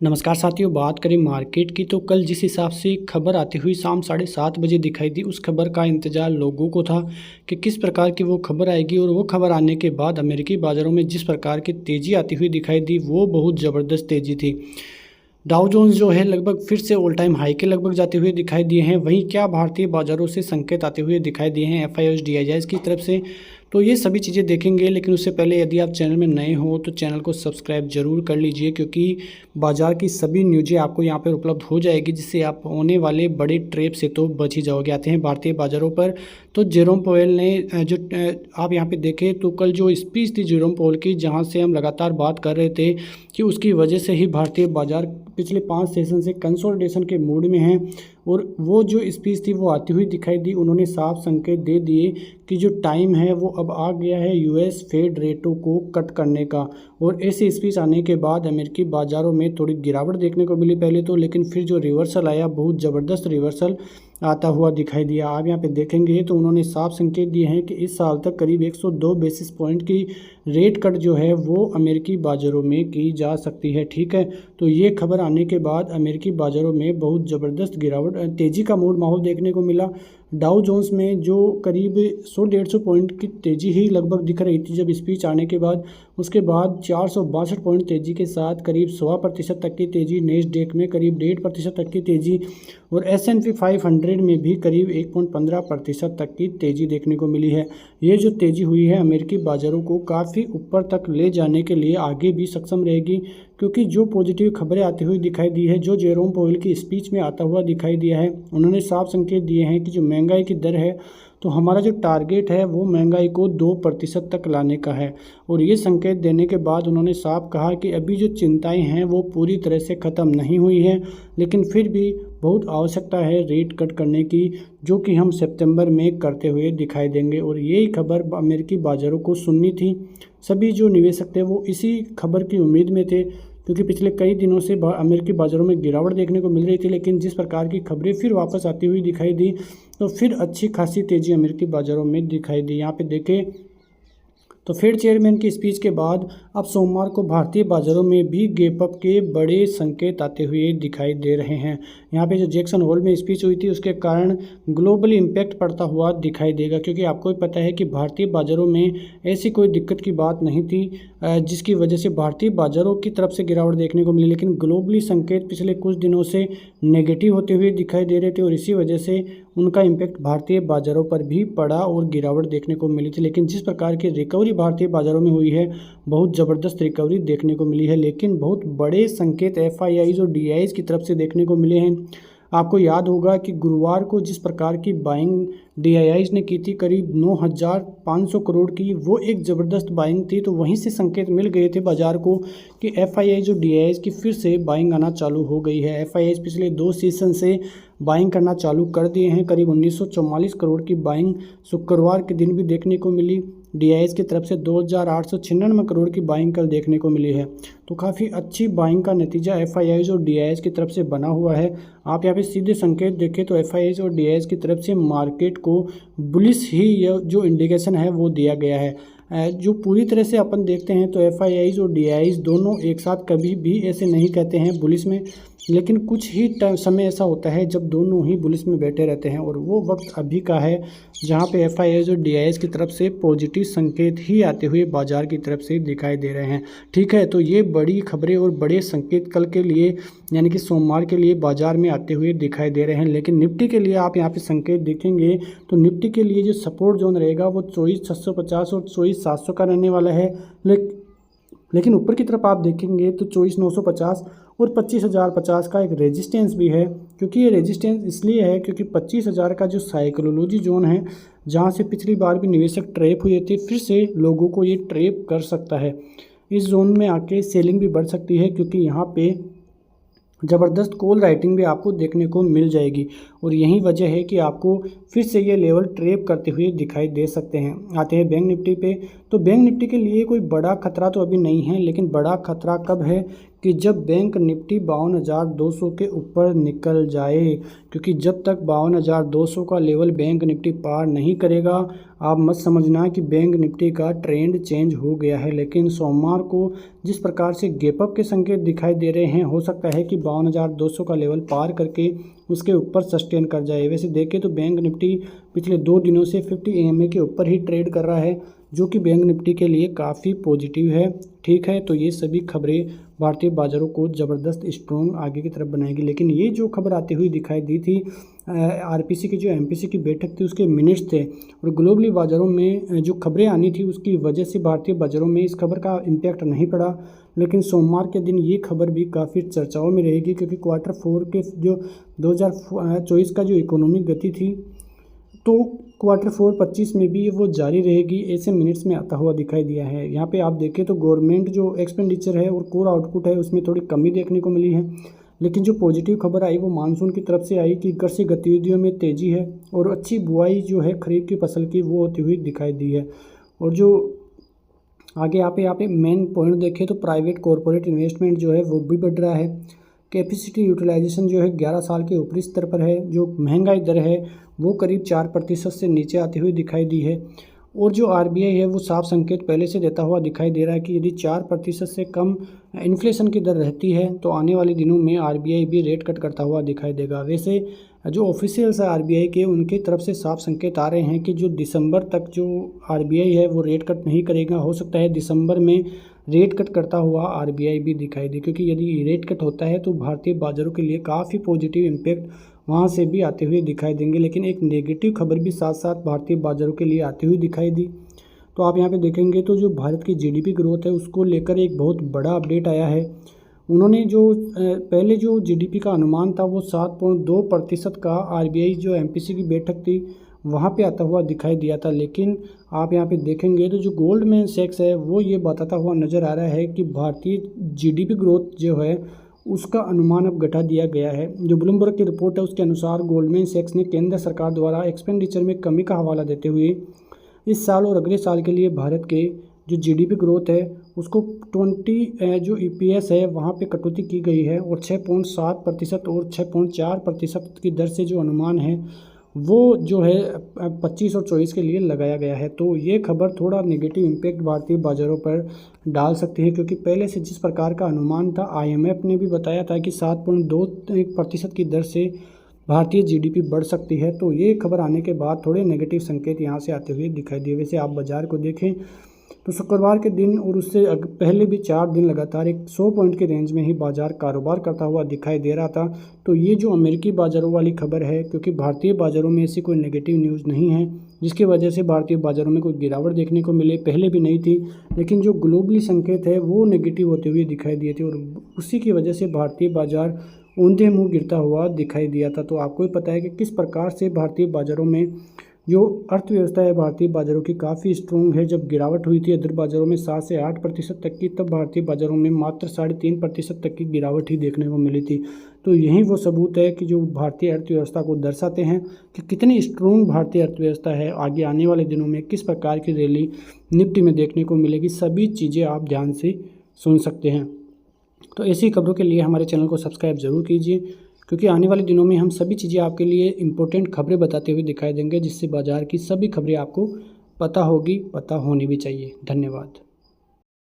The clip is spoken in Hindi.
नमस्कार साथियों, बात करें मार्केट की तो कल जिस हिसाब से खबर आती हुई शाम 7:30 बजे दिखाई दी, उस खबर का इंतज़ार लोगों को था कि किस प्रकार की वो खबर आएगी। और वो खबर आने के बाद अमेरिकी बाज़ारों में जिस प्रकार की तेज़ी आती हुई दिखाई दी, वो बहुत ज़बरदस्त तेज़ी थी। डाउ जोन्स जो है लगभग फिर से ऑल टाइम हाई के लगभग जाते हुए दिखाई दिए हैं। वहीं क्या भारतीय बाज़ारों से संकेत आते हुए दिखाई दिए हैं एफआईआई डीआईआई की तरफ से, तो ये सभी चीज़ें देखेंगे। लेकिन उससे पहले यदि आप चैनल में नए हो तो चैनल को सब्सक्राइब जरूर कर लीजिए, क्योंकि बाज़ार की सभी न्यूज़ें आपको यहाँ पर उपलब्ध हो जाएगी, जिससे आप होने वाले बड़े ट्रेप से तो बच ही जाओगे। आते हैं भारतीय बाज़ारों पर, तो जेरोम पोवेल ने आप यहाँ पे देखें तो कल जो स्पीच थी जेरोम पोवेल की, जहाँ से हम लगातार बात कर रहे थे कि उसकी वजह से ही भारतीय बाज़ार पिछले 5 सेशन से कंसोलिडेशन के मूड में हैं। और वो जो स्पीच थी वो आती हुई दिखाई दी। उन्होंने साफ संकेत दे दिए कि जो टाइम है वो अब आ गया है यूएस फेड रेटों को कट करने का। और ऐसी स्पीच आने के बाद अमेरिकी बाज़ारों में थोड़ी गिरावट देखने को मिली पहले तो, लेकिन फिर जो रिवर्सल आया, बहुत ज़बरदस्त रिवर्सल आता हुआ दिखाई दिया। आप यहाँ पे देखेंगे तो उन्होंने साफ संकेत दिए हैं कि इस साल तक करीब 102 बेसिस पॉइंट की रेट कट जो है वो अमेरिकी बाज़ारों में की जा सकती है। ठीक है, तो ये खबर आने के बाद अमेरिकी बाज़ारों में बहुत ज़बरदस्त गिरावट, तेज़ी का मूड माहौल देखने को मिला। डाउ जोन्स में जो करीब 100-150 पॉइंट की तेज़ी ही लगभग दिख रही थी जब स्पीच आने के बाद, उसके बाद 462 पॉइंट तेज़ी के साथ करीब 1.25% तक की तेज़ी, नेस्डेक में करीब 1.5% तक की तेज़ी, और S&P 500 में भी करीब 1.15% तक की तेज़ी देखने को मिली है। ये जो तेज़ी हुई है अमेरिकी बाज़ारों को काफ़ी ऊपर तक ले जाने के लिए आगे भी सक्षम रहेगी, क्योंकि जो पॉजिटिव खबरें आती हुई दिखाई दी है, जो जेरोम पोवेल की स्पीच में आता हुआ दिखाई दिया है, उन्होंने साफ संकेत दिए हैं कि जो महंगाई की दर है, तो हमारा जो टारगेट है वो महंगाई को 2% तक लाने का है। और ये संकेत देने के बाद उन्होंने साफ कहा कि अभी जो चिंताएं हैं वो पूरी तरह से ख़त्म नहीं हुई हैं, लेकिन फिर भी बहुत आवश्यकता है रेट कट करने की, जो कि हम सितंबर में करते हुए दिखाई देंगे। और यही खबर अमेरिकी बाज़ारों को सुननी थी। सभी जो निवेशक थे वो इसी खबर की उम्मीद में थे, क्योंकि पिछले कई दिनों से अमेरिकी बाज़ारों में गिरावट देखने को मिल रही थी। लेकिन जिस प्रकार की खबरें फिर वापस आती हुई दिखाई दी, तो फिर अच्छी खासी तेज़ी अमेरिकी बाज़ारों में दिखाई दी। यहाँ पे देखें तो फेड चेयरमैन की स्पीच के बाद अब सोमवार को भारतीय बाज़ारों में भी गैप अप के बड़े संकेत आते हुए दिखाई दे रहे हैं। यहाँ पे जो जैक्सन होल में स्पीच हुई थी उसके कारण ग्लोबली इम्पैक्ट पड़ता हुआ दिखाई देगा, क्योंकि आपको भी पता है कि भारतीय बाज़ारों में ऐसी कोई दिक्कत की बात नहीं थी जिसकी वजह से भारतीय बाज़ारों की तरफ से गिरावट देखने को मिली। लेकिन ग्लोबली संकेत पिछले कुछ दिनों से नेगेटिव होते हुए दिखाई दे रहे थे, और इसी वजह से उनका इम्पैक्ट भारतीय बाज़ारों पर भी पड़ा और गिरावट देखने को मिली थी। लेकिन जिस प्रकार की रिकवरी भारतीय बाज़ारों में हुई है, बहुत ज़बरदस्त रिकवरी देखने को मिली है। लेकिन बहुत बड़े संकेत एफआईआईज और डीआईआईज की तरफ से देखने को मिले हैं। आपको याद होगा कि गुरुवार को जिस प्रकार की बाइंग डीआईआईज ने की थी, करीब 9,500 करोड़ की, वो एक ज़बरदस्त बाइंग थी। तो वहीं से संकेत मिल गए थे बाज़ार को कि एफआईआईज और डीआईआईज की फिर से बाइंग आना चालू हो गई है। एफआईआईज पिछले 2 सीजन से बाइंग करना चालू कर दिए हैं। करीब 1944 करोड़ की बाइंग शुक्रवार के दिन भी देखने को मिली। डीआईआईज की तरफ से 2,896 करोड़ की बाइंग कल देखने को मिली है। तो काफ़ी अच्छी बाइंग का नतीजा एफआईआईज और डीआईआईज की तरफ से बना हुआ है। आप यहाँ पे सीधे संकेत देखें तो एफआईआईज और डीआईआईज की तरफ से मार्केट को बुलिश ही जो इंडिकेशन है वो दिया गया है। जो पूरी तरह से अपन देखते हैं तो एफआईआईज और डीआईआईज दोनों एक साथ कभी भी ऐसे नहीं कहते हैं बुलिश में, लेकिन कुछ ही समय ऐसा होता है जब दोनों ही बुलिश में बैठे रहते हैं, और वो वक्त अभी का है जहां पे एफआईआईज और डीआईआईज की तरफ से पॉजिटिव संकेत ही आते हुए बाजार की तरफ से दिखाई दे रहे हैं। ठीक है, तो ये बड़ी खबरें और बड़े संकेत कल के लिए यानी कि सोमवार के लिए बाजार में आते हुए दिखाई दे रहे हैं। लेकिन निफ्टी के लिए आप यहाँ पे संकेत देखेंगे तो निफ्टी के लिए जो सपोर्ट जोन रहेगा वो 24,650 और 24,700 का रहने वाला है। लेकिन ऊपर की तरफ आप देखेंगे तो 24,950 और 25,050 का एक रेजिस्टेंस भी है। क्योंकि ये रेजिस्टेंस इसलिए है क्योंकि 25,000 का जो साइकोलॉजी जोन है, जहां से पिछली बार भी निवेशक ट्रैप हुए थे, फिर से लोगों को ये ट्रैप कर सकता है। इस जोन में आके सेलिंग भी बढ़ सकती है, क्योंकि यहाँ पे ज़बरदस्त कॉल राइटिंग भी आपको देखने को मिल जाएगी, और यही वजह है कि आपको फिर से ये लेवल ट्रैप करते हुए दिखाई दे सकते हैं। आते हैं बैंक निफ्टी पे, तो बैंक निफ्टी के लिए कोई बड़ा खतरा तो अभी नहीं है, लेकिन बड़ा खतरा कब है कि जब बैंक निफ्टी 52,200 के ऊपर निकल जाए। क्योंकि जब तक 52,200 का लेवल बैंक निफ्टी पार नहीं करेगा, आप मत समझना कि बैंक निफ्टी का ट्रेंड चेंज हो गया है, लेकिन सोमवार को जिस प्रकार से गैप अप के संकेत दिखाई दे रहे हैं, हो सकता है कि 52,200 का लेवल पार करके उसके ऊपर सस्टेन कर जाए। वैसे देखें तो बैंक निफ्टी पिछले 2 दिनों से 50 EMA के ऊपर ही ट्रेड कर रहा है, जो कि बैंक निफ्टी के लिए काफ़ी पॉजिटिव है। ठीक है, तो ये सभी खबरें भारतीय बाज़ारों को ज़बरदस्त स्ट्रॉन्ग आगे की तरफ बनाएगी। लेकिन ये जो खबर आती हुई दिखाई दी थी, आरपीसी की जो एमपीसी की बैठक थी उसके मिनट्स थे, और ग्लोबली बाज़ारों में जो खबरें आनी थी उसकी वजह से भारतीय बाज़ारों में इस खबर का इम्पैक्ट नहीं पड़ा। लेकिन सोमवार के दिन ये खबर भी काफ़ी चर्चाओं में रहेगी, क्योंकि Q4 के जो 2024 का जो इकोनॉमिक गति थी, तो Q4 25 में भी वो जारी रहेगी, ऐसे मिनट्स में आता हुआ दिखाई दिया है। यहाँ पे आप देखें तो गवर्नमेंट जो एक्सपेंडिचर है और कोर आउटपुट है उसमें थोड़ी कमी देखने को मिली है। लेकिन जो पॉजिटिव खबर आई वो मानसून की तरफ से आई कि कृषि गतिविधियों में तेज़ी है और अच्छी बुआई जो है खरीफ की फसल की वो होती हुई दिखाई दी है। और जो आगे यहाँ पे मेन पॉइंट देखें तो प्राइवेट कॉरपोरेट इन्वेस्टमेंट जो है वो भी बढ़ रहा है। कैपेसिटी यूटिलाइजेशन जो है 11 साल के ऊपरी स्तर पर है। जो महंगाई दर है वो करीब 4% से नीचे आती हुई दिखाई दी है। और जो आरबीआई है वो साफ संकेत पहले से देता हुआ दिखाई दे रहा है कि यदि 4% से कम इन्फ्लेशन की दर रहती है तो आने वाले दिनों में आरबीआई भी रेट कट करता हुआ दिखाई देगा। वैसे जो ऑफिशियल्स है आरबीआई के, उनकी तरफ से साफ संकेत आ रहे हैं कि जो दिसंबर तक जो आरबीआई है वो रेट कट नहीं करेगा। हो सकता है दिसंबर में रेट कट करता हुआ आरबीआई भी दिखाई दे, क्योंकि यदि रेट कट होता है तो भारतीय बाज़ारों के लिए काफ़ी पॉजिटिव इम्पैक्ट वहाँ से भी आते हुए दिखाई देंगे। लेकिन एक नेगेटिव खबर भी साथ साथ भारतीय बाज़ारों के लिए आती हुई दिखाई दी। तो आप यहाँ पे देखेंगे तो जो भारत की जीडीपी ग्रोथ है उसको लेकर एक बहुत बड़ा अपडेट आया है। उन्होंने जो पहले जो जीडीपी का अनुमान था वो 7.2% का आरबीआई जो एमपीसी की बैठक थी वहाँ पे आता हुआ दिखाई दिया था। लेकिन आप यहाँ पे देखेंगे तो जो गोल्डमैन सैक्स है वो ये बताता हुआ नज़र आ रहा है कि भारतीय जीडीपी ग्रोथ जो है उसका अनुमान अब घटा दिया गया है। जो ब्लूमबर्ग की रिपोर्ट है उसके अनुसार गोल्डमैन सैक्स ने केंद्र सरकार द्वारा एक्सपेंडिचर में कमी का हवाला देते हुए इस साल और अगले साल के लिए भारत के जो जीडीपी ग्रोथ है उसको 20 जो ईपीएस है वहाँ पे कटौती की गई है, और 6.7% और 6.4% की दर से जो अनुमान है वो जो है 25 और 24 के लिए लगाया गया है। तो ये खबर थोड़ा नेगेटिव इम्पैक्ट भारतीय बाज़ारों पर डाल सकती है, क्योंकि पहले से जिस प्रकार का अनुमान था आईएमएफ ने भी बताया था कि 7.2% की दर से भारतीय जीडीपी बढ़ सकती है। तो ये खबर आने के बाद थोड़े नेगेटिव संकेत यहाँ से आते हुए दिखाई दिए। वैसे आप बाज़ार को देखें तो शुक्रवार के दिन और उससे पहले भी 4 दिन लगातार 100 पॉइंट के रेंज में ही बाजार कारोबार करता हुआ दिखाई दे रहा था। तो ये जो अमेरिकी बाज़ारों वाली खबर है, क्योंकि भारतीय बाज़ारों में ऐसी कोई नेगेटिव न्यूज़ नहीं है जिसकी वजह से भारतीय बाज़ारों में कोई गिरावट देखने को मिले, पहले भी नहीं थी। लेकिन जो ग्लोबली संकेत है वो नेगेटिव होते हुए दिखाई दिए थे, और उसी की वजह से भारतीय बाज़ार ऊंधे मुँह गिरता हुआ दिखाई दिया था। तो आपको भी पता है कि किस प्रकार से भारतीय बाज़ारों में जो अर्थव्यवस्था है भारतीय बाज़ारों की काफ़ी स्ट्रॉन्ग है। जब गिरावट हुई थी अदर बाज़ारों में 7 से 8% तक की, तब भारतीय बाज़ारों में मात्र 3.5% तक की गिरावट ही देखने को मिली थी। तो यही वो सबूत है कि जो भारतीय अर्थव्यवस्था को दर्शाते हैं कि कितनी स्ट्रॉन्ग भारतीय अर्थव्यवस्था है। आगे आने वाले दिनों में किस प्रकार की रैली निफ्टी में देखने को मिलेगी, सभी चीज़ें आप ध्यान से सुन सकते हैं। तो ऐसी खबरों के लिए हमारे चैनल को सब्सक्राइब ज़रूर कीजिए, क्योंकि आने वाले दिनों में हम सभी चीज़ें आपके लिए इम्पोर्टेंट खबरें बताते हुए दिखाई देंगे, जिससे बाज़ार की सभी खबरें आपको पता होगी, पता होनी भी चाहिए। धन्यवाद।